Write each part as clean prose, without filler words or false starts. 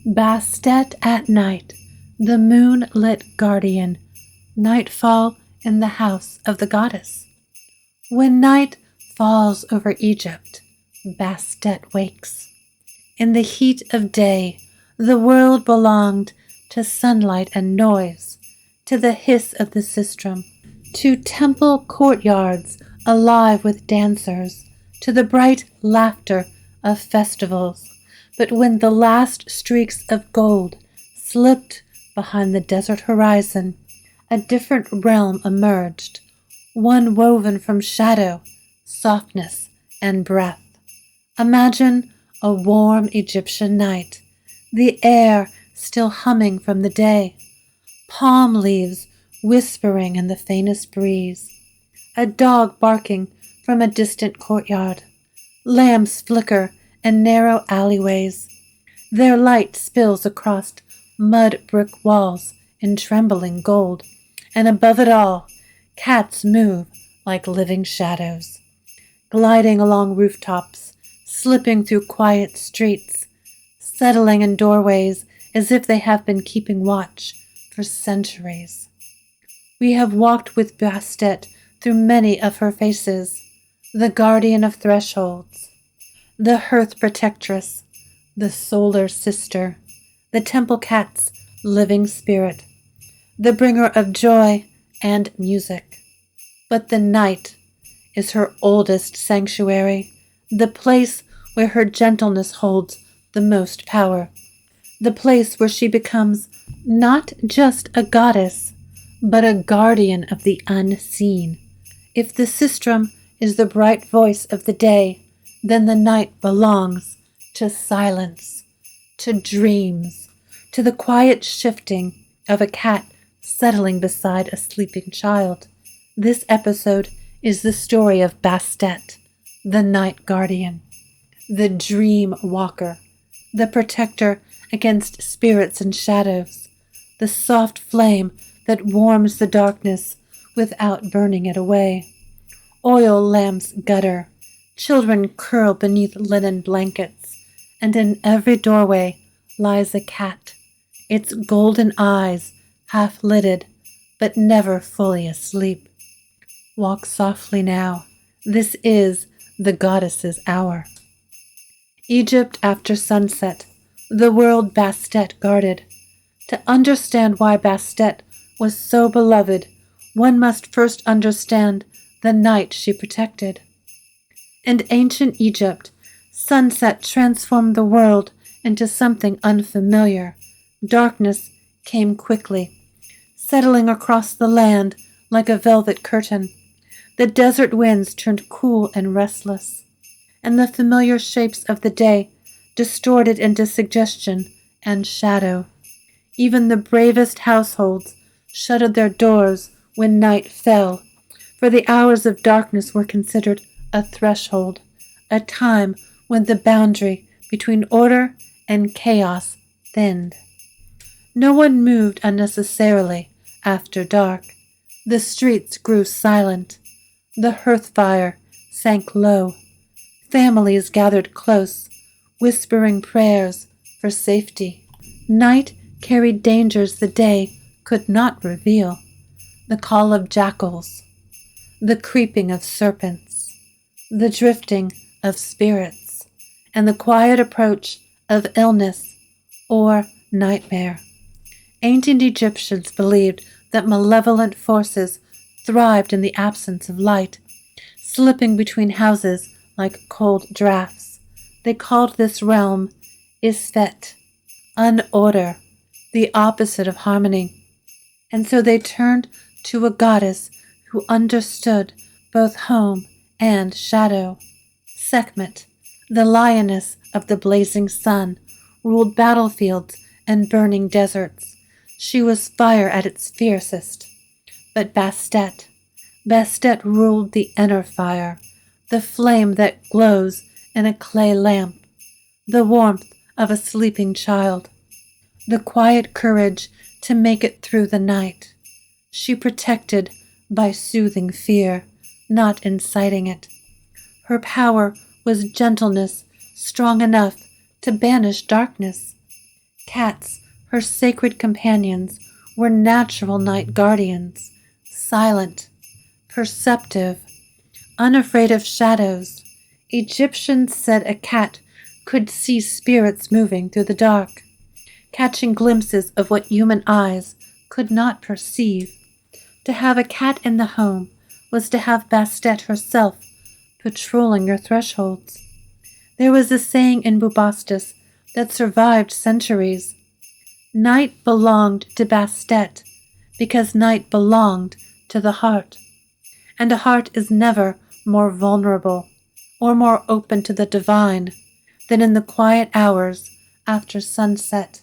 Bastet at night, the moonlit guardian, nightfall in the house of the goddess. When night falls over Egypt, Bastet wakes. In the heat of day, the world belonged to sunlight and noise, to the hiss of the sistrum, to temple courtyards alive with dancers, to the bright laughter of festivals. But when the last streaks of gold slipped behind the desert horizon, a different realm emerged, one woven from shadow, softness, and breath. Imagine a warm Egyptian night, the air still humming from the day, palm leaves whispering in the faintest breeze, a dog barking from a distant courtyard, lamps flicker in narrow alleyways. Their light spills across mud brick walls in trembling gold, and above it all, cats move like living shadows, gliding along rooftops, slipping through quiet streets, settling in doorways as if they have been keeping watch for centuries. We have walked with Bastet through many of her faces, the guardian of thresholds, the hearth protectress, the solar sister, the temple cat's living spirit, the bringer of joy and music. But the night is her oldest sanctuary, the place where her gentleness holds the most power, the place where she becomes not just a goddess, but a guardian of the unseen. If the sistrum is the bright voice of the day, then the night belongs to silence, to dreams, to the quiet shifting of a cat settling beside a sleeping child. This episode is the story of Bastet, the night guardian, the dream walker, the protector against spirits and shadows, the soft flame that warms the darkness without burning it away. Oil lamps gutter, children curl beneath linen blankets, and in every doorway lies a cat, its golden eyes half-lidded, but never fully asleep. Walk softly now. This is the goddess's hour. Egypt after sunset, the world Bastet guarded. To understand why Bastet was so beloved, one must first understand the night she protected. In ancient Egypt, sunset transformed the world into something unfamiliar. Darkness came quickly, settling across the land like a velvet curtain. The desert winds turned cool and restless, and the familiar shapes of the day distorted into suggestion and shadow. Even the bravest households shuttered their doors when night fell, for the hours of darkness were considered a threshold, a time when the boundary between order and chaos thinned. No one moved unnecessarily after dark. The streets grew silent. The hearth fire sank low. Families gathered close, whispering prayers for safety. Night carried dangers the day could not reveal. The call of jackals, the creeping of serpents, the drifting of spirits, and the quiet approach of illness or nightmare. Ancient Egyptians believed that malevolent forces thrived in the absence of light, slipping between houses like cold draughts. They called this realm Isfet, unorder, the opposite of harmony. And so they turned to a goddess who understood both home and shadow. Sekhmet, the lioness of the blazing sun, ruled battlefields and burning deserts. She was fire at its fiercest. But Bastet ruled the inner fire, the flame that glows in a clay lamp, the warmth of a sleeping child, the quiet courage to make it through the night. She protected by soothing fear, not inciting it. Her power was gentleness strong enough to banish darkness. Cats, her sacred companions, were natural night guardians, silent, perceptive, unafraid of shadows. Egyptians said a cat could see spirits moving through the dark, catching glimpses of what human eyes could not perceive. To have a cat in the home was to have Bastet herself patrolling your thresholds. There was a saying in Bubastis that survived centuries. Night belonged to Bastet because night belonged to the heart, and a heart is never more vulnerable or more open to the divine than in the quiet hours after sunset.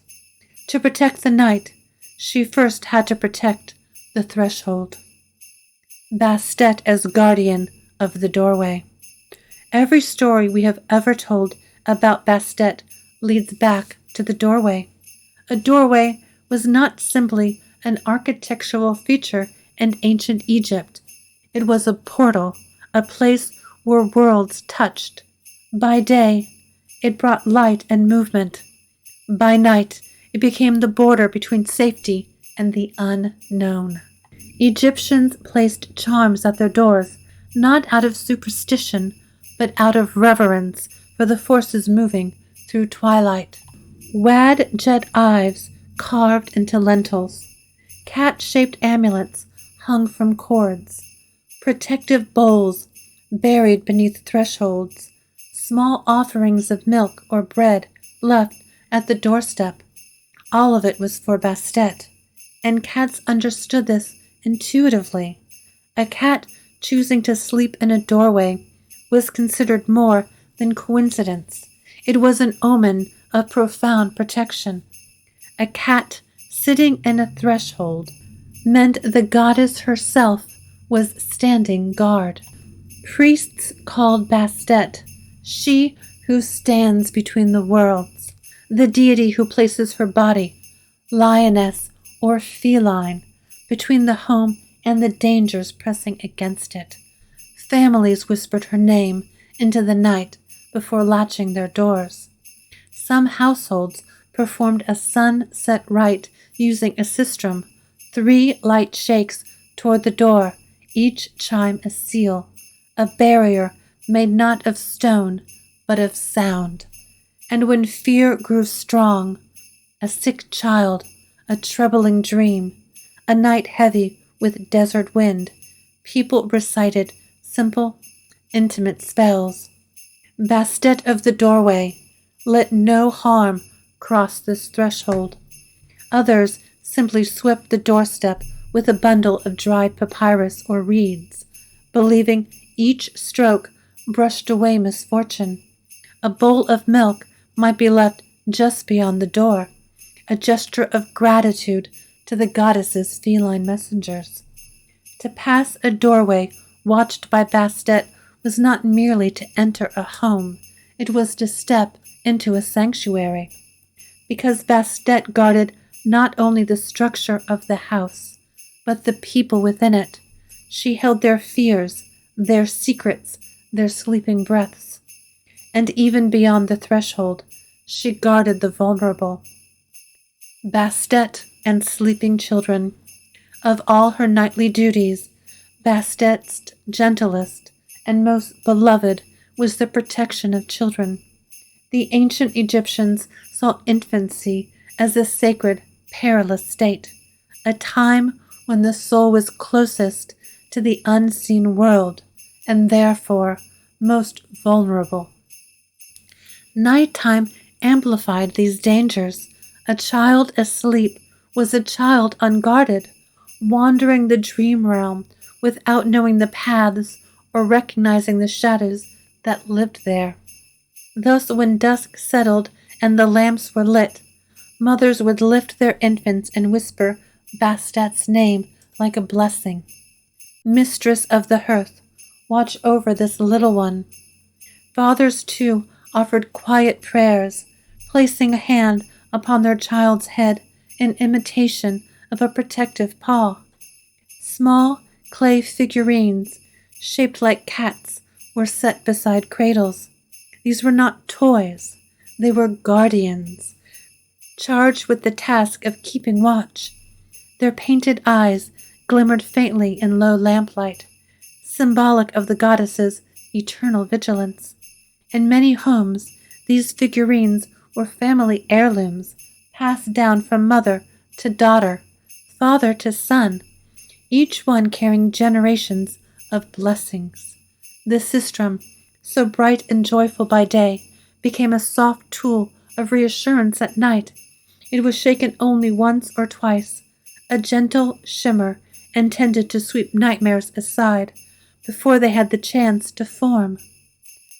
To protect the night, she first had to protect the threshold. Bastet as guardian of the doorway. Every story we have ever told about Bastet leads back to the doorway. A doorway was not simply an architectural feature in ancient Egypt. It was a portal, a place where worlds touched. By day, it brought light and movement. By night, it became the border between safety and the unknown. Egyptians placed charms at their doors, not out of superstition, but out of reverence for the forces moving through twilight. Wad jet ives carved into lentils, cat-shaped amulets hung from cords, protective bowls buried beneath thresholds, small offerings of milk or bread left at the doorstep. All of it was for Bastet, and cats understood this intuitively. A cat choosing to sleep in a doorway was considered more than coincidence. It was an omen of profound protection. A cat sitting in a threshold meant the goddess herself was standing guard. Priests called Bastet she who stands between the worlds, the deity who places her body, lioness or feline, between the home and the dangers pressing against it. Families whispered her name into the night before latching their doors. Some households performed a sunset rite using a sistrum, 3 light shakes toward the door, each chime a seal, a barrier made not of stone, but of sound. And when fear grew strong, a sick child, a troubling dream, a night heavy with desert wind, people recited simple, intimate spells. Bastet of the doorway, let no harm cross this threshold. Others simply swept the doorstep with a bundle of dried papyrus or reeds, believing each stroke brushed away misfortune. A bowl of milk might be left just beyond the door, a gesture of gratitude to the goddess's feline messengers. To pass a doorway watched by Bastet was not merely to enter a home, it was to step into a sanctuary. Because Bastet guarded not only the structure of the house, but the people within it, she held their fears, their secrets, their sleeping breaths. And even beyond the threshold, she guarded the vulnerable. Bastet and sleeping children. Of all her nightly duties, Bastet's gentlest and most beloved was the protection of children. The ancient Egyptians saw infancy as a sacred, perilous state, a time when the soul was closest to the unseen world and therefore most vulnerable. Nighttime amplified these dangers. A child asleep was a child unguarded, wandering the dream realm without knowing the paths or recognizing the shadows that lived there. Thus, when dusk settled and the lamps were lit, mothers would lift their infants and whisper Bastet's name like a blessing. Mistress of the hearth, watch over this little one. Fathers, too, offered quiet prayers, placing a hand upon their child's head in imitation of a protective paw. Small clay figurines, shaped like cats, were set beside cradles. These were not toys, they were guardians, charged with the task of keeping watch. Their painted eyes glimmered faintly in low lamplight, symbolic of the goddess's eternal vigilance. In many homes, these figurines were family heirlooms, passed down from mother to daughter, father to son, each one carrying generations of blessings. The sistrum, so bright and joyful by day, became a soft tool of reassurance at night. It was shaken only once or twice, a gentle shimmer intended to sweep nightmares aside before they had the chance to form.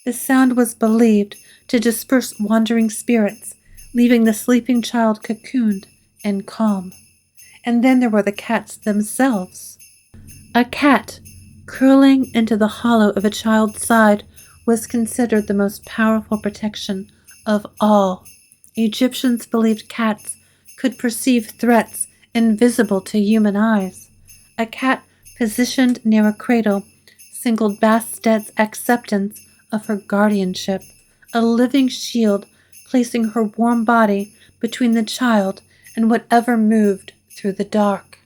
The sound was believed to disperse wandering spirits, leaving the sleeping child cocooned and calm. And then there were the cats themselves. A cat, curling into the hollow of a child's side, was considered the most powerful protection of all. Egyptians believed cats could perceive threats invisible to human eyes. A cat positioned near a cradle signaled Bastet's acceptance of her guardianship, a living shield placing her warm body between the child and whatever moved through the dark.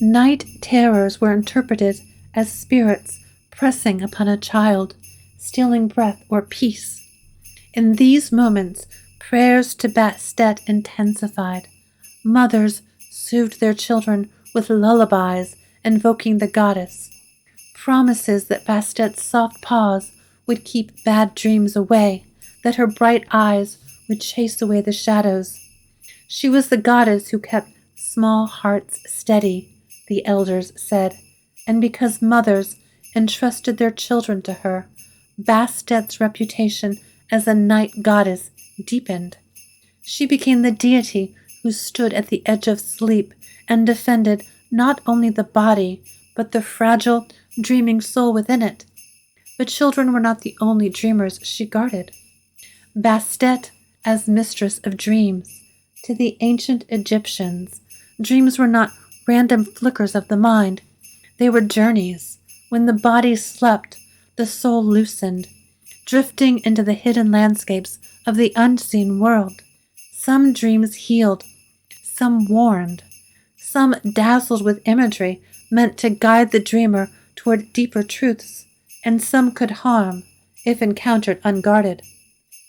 Night terrors were interpreted as spirits pressing upon a child, stealing breath or peace. In these moments, prayers to Bastet intensified. Mothers soothed their children with lullabies invoking the goddess. Promises that Bastet's soft paws would keep bad dreams away, that her bright eyes would chase away the shadows. She was the goddess who kept small hearts steady, the elders said, and because mothers entrusted their children to her, Bastet's reputation as a night goddess deepened. She became the deity who stood at the edge of sleep and defended not only the body, but the fragile, dreaming soul within it. But children were not the only dreamers she guarded. Bastet as mistress of dreams. To the ancient Egyptians, dreams were not random flickers of the mind. They were journeys. When the body slept, the soul loosened, drifting into the hidden landscapes of the unseen world. Some dreams healed, some warned, some dazzled with imagery meant to guide the dreamer toward deeper truths, and some could harm if encountered unguarded.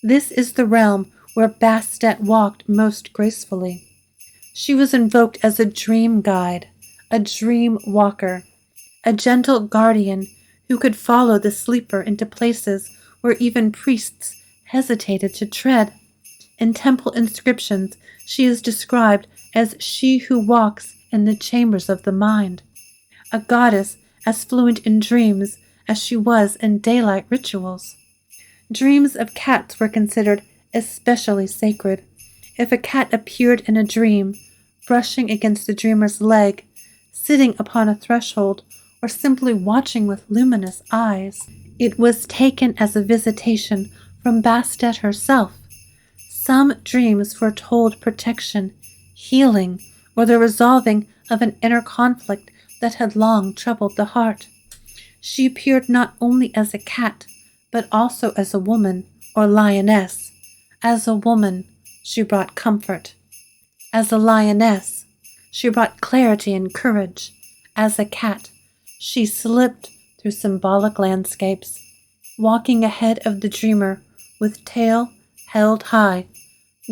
This is the realm where Bastet walked most gracefully. She was invoked as a dream guide, a dream walker, a gentle guardian who could follow the sleeper into places where even priests hesitated to tread. In temple inscriptions, she is described as she who walks in the chambers of the mind, a goddess as fluent in dreams as she was in daylight rituals. Dreams of cats were considered especially sacred. If a cat appeared in a dream, brushing against the dreamer's leg, sitting upon a threshold, or simply watching with luminous eyes, it was taken as a visitation from Bastet herself. Some dreams foretold protection, healing, or the resolving of an inner conflict that had long troubled the heart. She appeared not only as a cat, but also as a woman or lioness. As a woman, she brought comfort. As a lioness, she brought clarity and courage. As a cat, she slipped through symbolic landscapes, walking ahead of the dreamer with tail held high,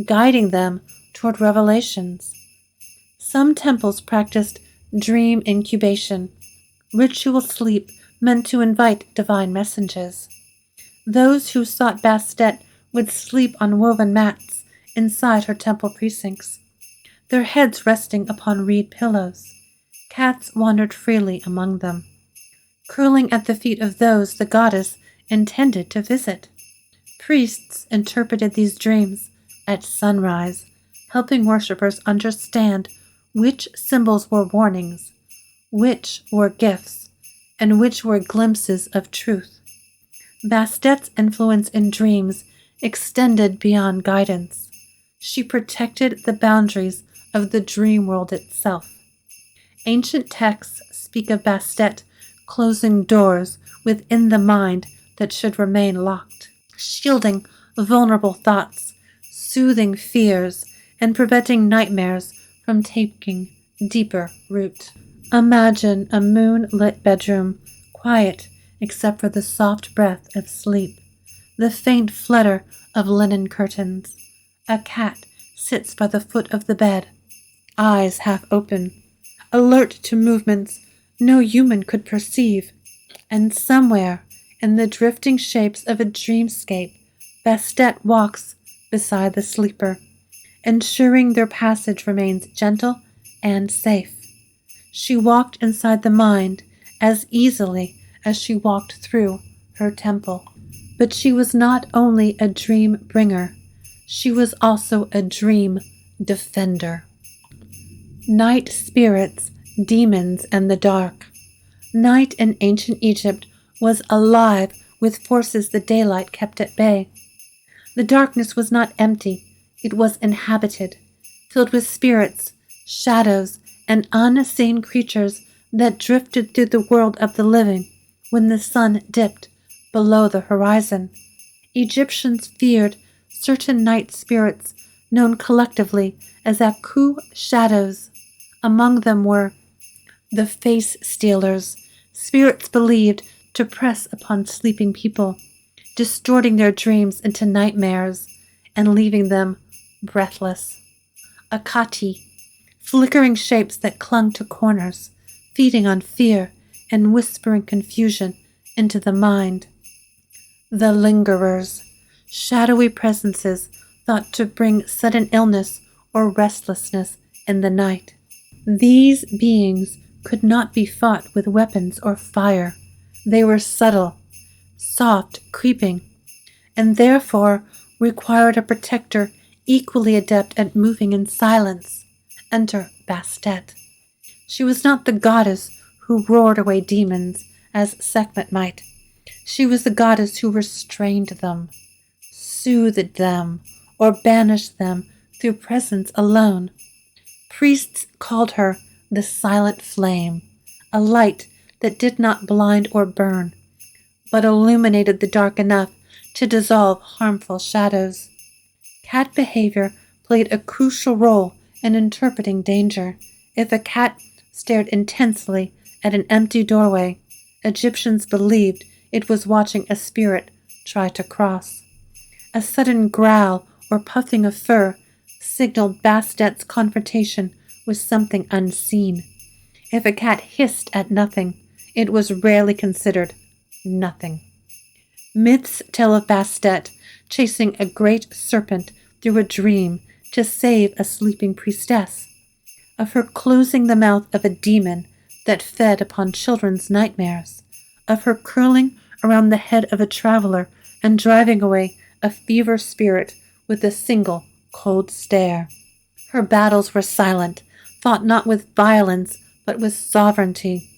guiding them toward revelations. Some temples practiced dream incubation, ritual sleep meant to invite divine messages. Those who sought Bastet would sleep on woven mats inside her temple precincts, their heads resting upon reed pillows. Cats wandered freely among them, curling at the feet of those the goddess intended to visit. Priests interpreted these dreams at sunrise, helping worshippers understand which symbols were warnings, which were gifts, and which were glimpses of truth. Bastet's influence in dreams extended beyond guidance. She protected the boundaries of the dream world itself. Ancient texts speak of Bastet closing doors within the mind that should remain locked, shielding vulnerable thoughts, soothing fears, and preventing nightmares from taking deeper root. Imagine a moonlit bedroom, quiet except for the soft breath of sleep, the faint flutter of linen curtains. A cat sits by the foot of the bed, eyes half open, alert to movements no human could perceive, and somewhere in the drifting shapes of a dreamscape, Bastet walks beside the sleeper, ensuring their passage remains gentle and safe. She walked inside the mind as easily as she walked through her temple. But she was not only a dream bringer, she was also a dream defender. Night spirits, demons, and the dark. Night in ancient Egypt was alive with forces the daylight kept at bay. The darkness was not empty, it was inhabited, filled with spirits, shadows, and unseen creatures that drifted through the world of the living when the sun dipped below the horizon. Egyptians feared certain night spirits known collectively as Aku shadows. Among them were the face stealers, spirits believed to press upon sleeping people, distorting their dreams into nightmares and leaving them breathless. Akati, flickering shapes that clung to corners, feeding on fear and whispering confusion into the mind. The lingerers, shadowy presences thought to bring sudden illness or restlessness in the night. These beings could not be fought with weapons or fire. They were subtle, soft, creeping, and therefore required a protector equally adept at moving in silence. Enter Bastet. She was not the goddess who roared away demons, as Sekhmet might. She was the goddess who restrained them, soothed them, or banished them through presence alone. Priests called her the silent flame, a light that did not blind or burn, but illuminated the dark enough to dissolve harmful shadows. Cat behavior played a crucial role in interpreting danger. If a cat stared intensely at an empty doorway, Egyptians believed it was watching a spirit try to cross. A sudden growl or puffing of fur signaled Bastet's confrontation with something unseen. If a cat hissed at nothing, it was rarely considered nothing. Myths tell of Bastet chasing a great serpent through a dream to save a sleeping priestess, of her closing the mouth of a demon that fed upon children's nightmares, of her curling around the head of a traveler and driving away a fever spirit with a single cold stare. Her battles were silent, fought not with violence, but with sovereignty.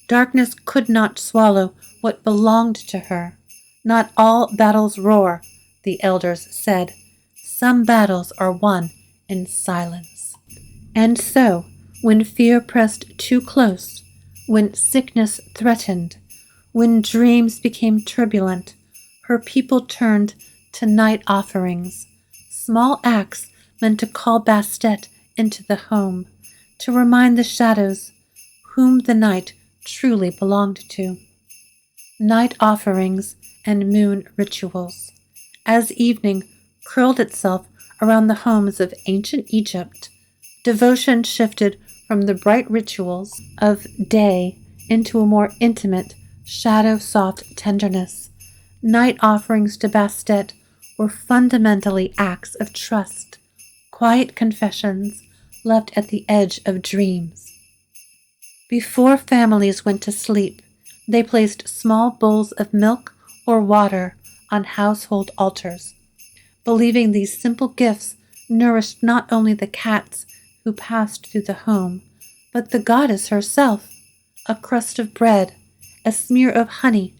Darkness could not swallow what belonged to her. Not all battles roar, the elders said. Some battles are won in silence. And so, when fear pressed too close, when sickness threatened, when dreams became turbulent, her people turned to night offerings, small acts meant to call Bastet into the home, to remind the shadows whom the night truly belonged to. Night offerings and moon rituals. As evening curled itself around the homes of ancient Egypt, devotion shifted from the bright rituals of day into a more intimate, shadow-soft tenderness. Night offerings to Bastet were fundamentally acts of trust, quiet confessions left at the edge of dreams. Before families went to sleep, they placed small bowls of milk or water on household altars, believing these simple gifts nourished not only the cats who passed through the home, but the goddess herself. A crust of bread, a smear of honey,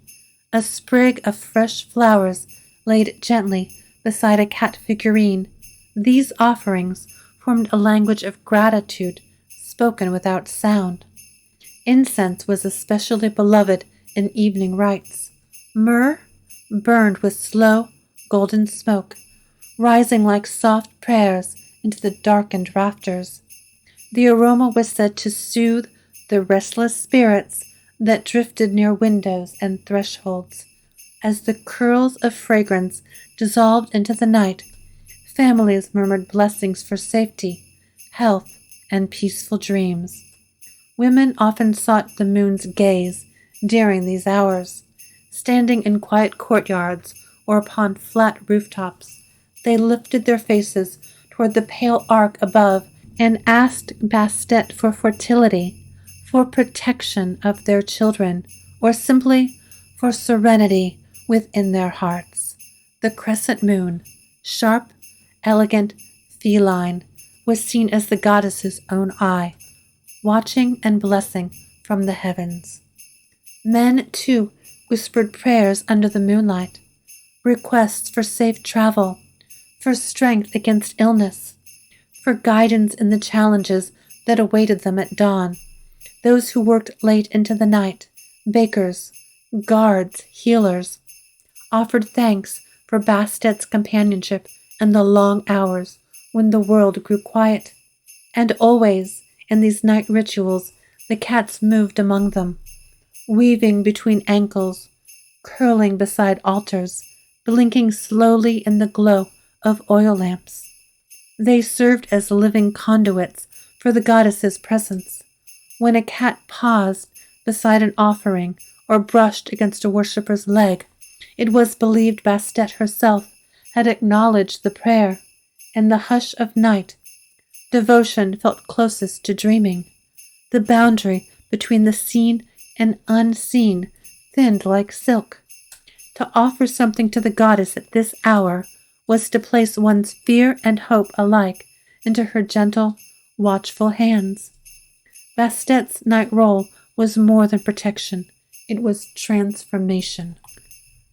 a sprig of fresh flowers laid gently beside a cat figurine. These offerings formed a language of gratitude spoken without sound. Incense was especially beloved in evening rites. Myrrh burned with slow, golden smoke, rising like soft prayers into the darkened rafters. The aroma was said to soothe the restless spirits that drifted near windows and thresholds. As the curls of fragrance dissolved into the night, families murmured blessings for safety, health, and peaceful dreams. Women often sought the moon's gaze during these hours. Standing in quiet courtyards or upon flat rooftops, they lifted their faces toward the pale arc above and asked Bastet for fertility, for protection of their children, or simply for serenity within their hearts. The crescent moon, sharp, elegant, feline, was seen as the goddess's own eye, watching and blessing from the heavens. Men, too, whispered prayers under the moonlight, requests for safe travel, for strength against illness, for guidance in the challenges that awaited them at dawn. Those who worked late into the night, bakers, guards, healers, offered thanks for Bastet's companionship and the long hours when the world grew quiet. And always, in these night rituals, the cats moved among them, weaving between ankles, curling beside altars, blinking slowly in the glow of oil lamps. They served as living conduits for the goddess's presence. When a cat paused beside an offering or brushed against a worshipper's leg, it was believed Bastet herself had acknowledged the prayer. In the hush of night, devotion felt closest to dreaming. The boundary between the seen and unseen thinned like silk. To offer something to the goddess at this hour was to place one's fear and hope alike into her gentle, watchful hands. Bastet's night role was more than protection. It was transformation.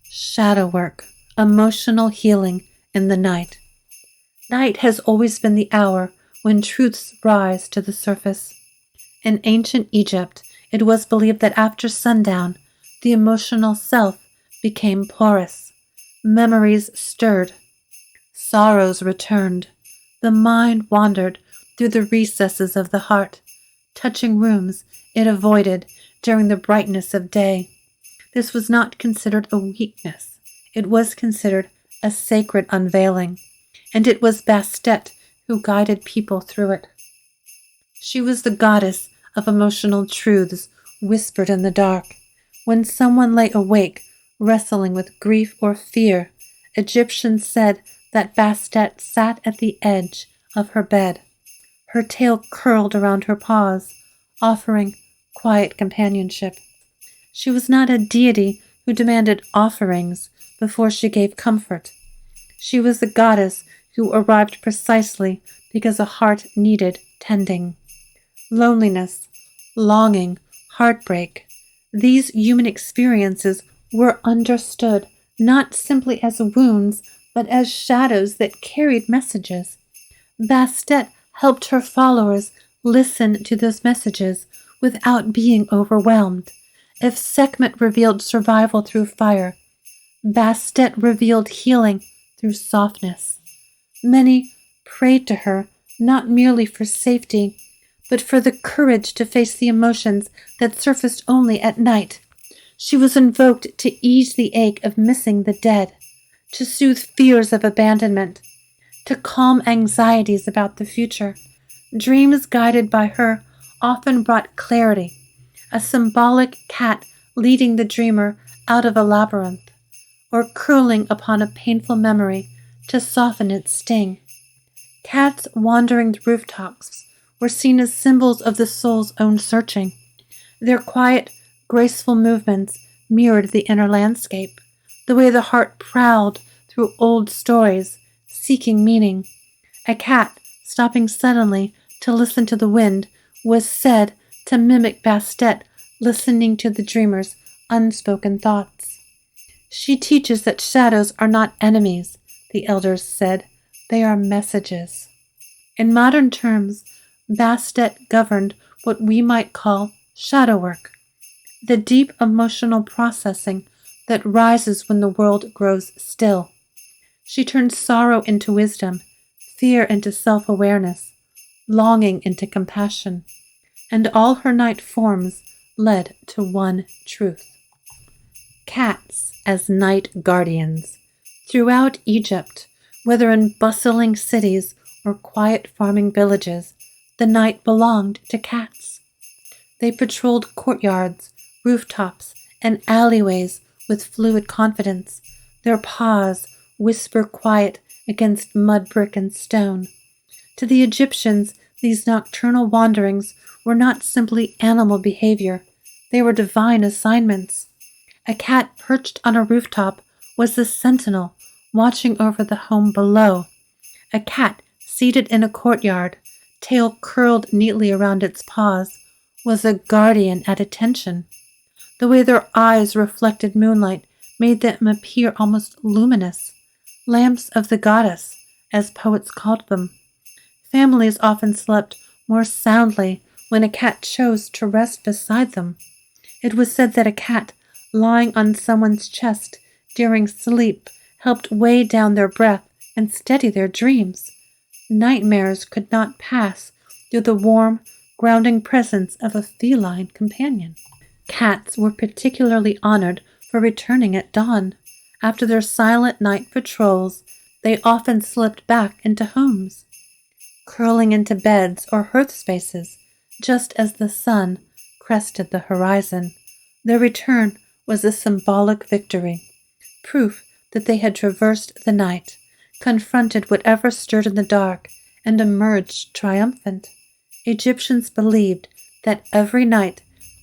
Shadow work, emotional healing in the night. Night has always been the hour when truths rise to the surface. In ancient Egypt, it was believed that after sundown, the emotional self became porous. Memories stirred. Sorrows returned. The mind wandered through the recesses of the heart, touching rooms it avoided during the brightness of day. This was not considered a weakness. It was considered a sacred unveiling, and it was Bastet who guided people through it. She was the goddess of emotional truths whispered in the dark. When someone lay awake, wrestling with grief or fear, Egyptians said that Bastet sat at the edge of her bed, her tail curled around her paws, offering quiet companionship. She was not a deity who demanded offerings before she gave comfort. She was the goddess who arrived precisely because a heart needed tending. Loneliness, longing, heartbreak, these human experiences were understood not simply as wounds, but as shadows that carried messages. Bastet helped her followers listen to those messages without being overwhelmed. If Sekhmet revealed survival through fire, Bastet revealed healing through softness. Many prayed to her not merely for safety, but for the courage to face the emotions that surfaced only at night. She was invoked to ease the ache of missing the dead, to soothe fears of abandonment, to calm anxieties about the future. Dreams guided by her often brought clarity, a symbolic cat leading the dreamer out of a labyrinth, or curling upon a painful memory to soften its sting. Cats wandering the rooftops were seen as symbols of the soul's own searching. Their quiet, graceful movements mirrored the inner landscape, the way the heart prowled through old stories, seeking meaning. A cat, stopping suddenly to listen to the wind, was said to mimic Bastet listening to the dreamer's unspoken thoughts. She teaches that shadows are not enemies, the elders said. They are messages. In modern terms, Bastet governed what we might call shadow work, the deep emotional processing that rises when the world grows still. She turned sorrow into wisdom, fear into self-awareness, longing into compassion, and all her night forms led to one truth. Cats as night guardians. Throughout Egypt, whether in bustling cities or quiet farming villages, the night belonged to cats. They patrolled courtyards, rooftops, and alleyways with fluid confidence. Their paws whisper quiet against mud, brick, and stone. To the Egyptians, these nocturnal wanderings were not simply animal behavior. They were divine assignments. A cat perched on a rooftop was the sentinel watching over the home below. A cat seated in a courtyard, tail curled neatly around its paws, was a guardian at attention. The way their eyes reflected moonlight made them appear almost luminous, lamps of the goddess, as poets called them. Families often slept more soundly when a cat chose to rest beside them. It was said that a cat lying on someone's chest during sleep helped weigh down their breath and steady their dreams. Nightmares could not pass through the warm, grounding presence of a feline companion. Cats were particularly honored for returning at dawn. After their silent night patrols, they often slipped back into homes, curling into beds or hearth spaces just as the sun crested the horizon. Their return was a symbolic victory, proof that they had traversed the night, confronted whatever stirred in the dark, and emerged triumphant. Egyptians believed that every night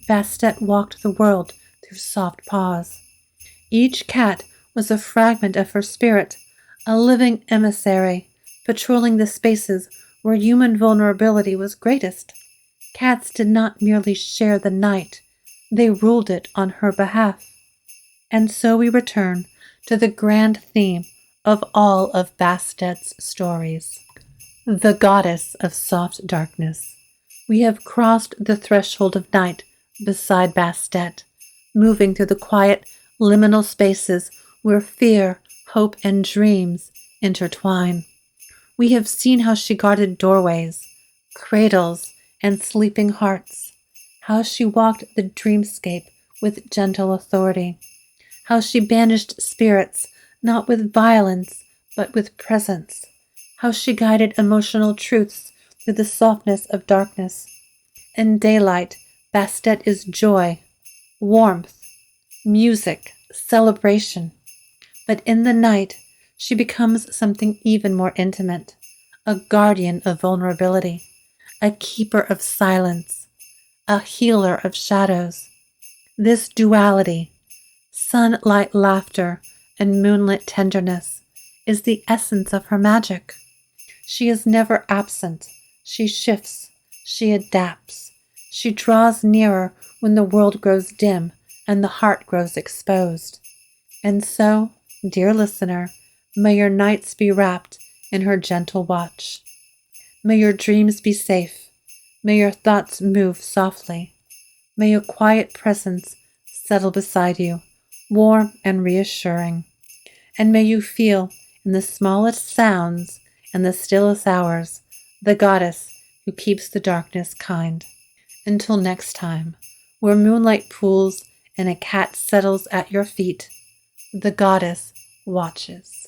Bastet walked the world through soft paws. Each cat was a fragment of her spirit, a living emissary, patrolling the spaces where human vulnerability was greatest. Cats did not merely share the night, they ruled it on her behalf. And so we return to the grand theme of all of Bastet's stories, the goddess of soft darkness. We have crossed the threshold of night beside Bastet, moving through the quiet, liminal spaces where fear, hope, and dreams intertwine. We have seen how she guarded doorways, cradles, and sleeping hearts, how she walked the dreamscape with gentle authority, how she banished spirits not with violence but with presence, how she guided emotional truths through the softness of darkness. In daylight, Bastet is joy, warmth, music, celebration. But in the night, she becomes something even more intimate, a guardian of vulnerability, a keeper of silence, a healer of shadows. This duality, sunlight laughter and moonlit tenderness, is the essence of her magic. She is never absent. She shifts. She adapts. She draws nearer when the world grows dim and the heart grows exposed. And so, dear listener, may your nights be wrapped in her gentle watch. May your dreams be safe. May your thoughts move softly. May your quiet presence settle beside you, warm and reassuring. And may you feel, in the smallest sounds and the stillest hours, the goddess who keeps the darkness kind. Until next time, where moonlight pools and a cat settles at your feet, the goddess watches.